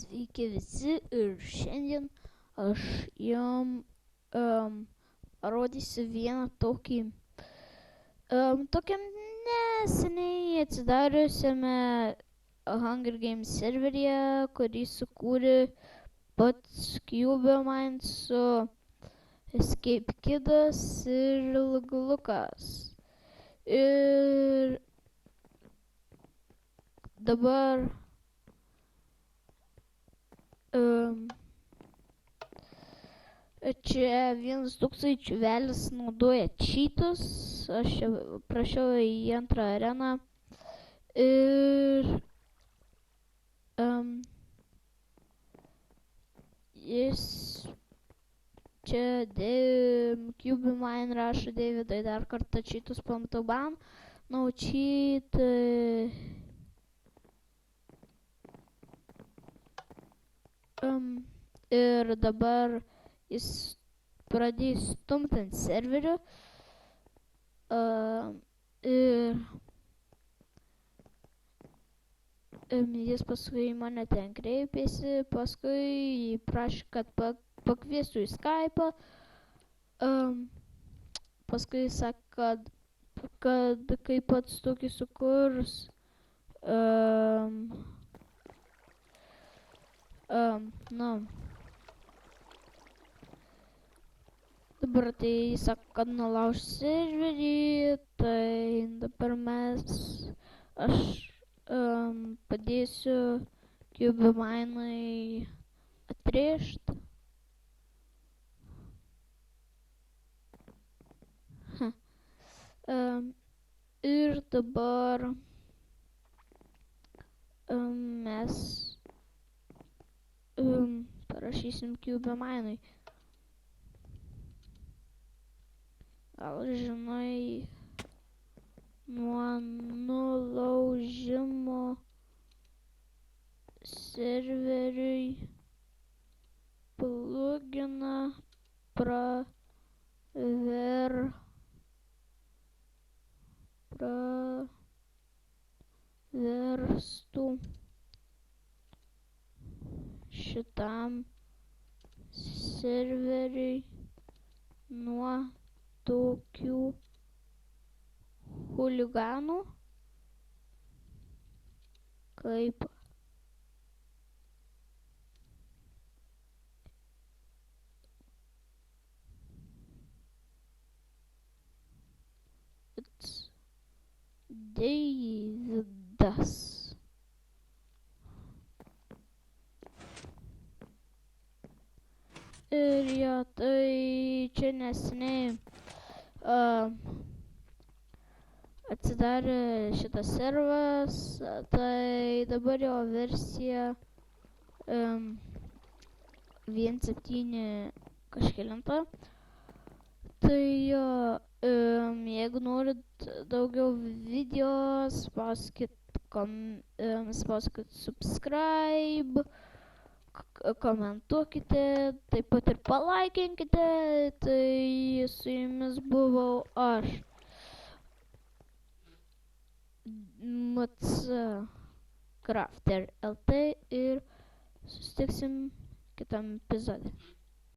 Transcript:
Sveiki visi ir šiandien aš jum parodysiu vieną tokiam neseniai atsidariusiame Hunger Games serveryje, kurį sukūrė pats Cubemine su Escape Kidas ir Luglukas. Ir dabar čia vienas toksai čiuvelis naudoja cheatus. Aš čia prašiau į antrą areną ir jis čia Cubemine rašo Davidai dar kartą cheatus pamatau ban. No cheat. Ir dabar jis pradės stumti ant serverio. Ir jis paskui į mane ten kreipėsi, paskui prašė, kad pakviestų į Skype'ą. Paskui sakė, kad kai pats tokį sukurs, dabar tai jis sako, kad nulauš serverį, tai dabar aš padėsiu Cubeminui atrėžt. Ir dabar mes parašysim Cubeminui. Gal žinai, nuo nulaužimo serveriui pluginą praverstų šitam serveriui nuo tokių chuliganų kaip Davidas. Ir jo, tai čia neseniai atsidarė šitas servas, tai dabar jo versija 1.7 kažkelinta. Tai jo, jeigu norit daugiau video, spauskit subscribe, komentuokite, taip pat ir palaikinkite. Tai su jumis buvau aš, Crafter LT, ir susitiksim kitam epizode.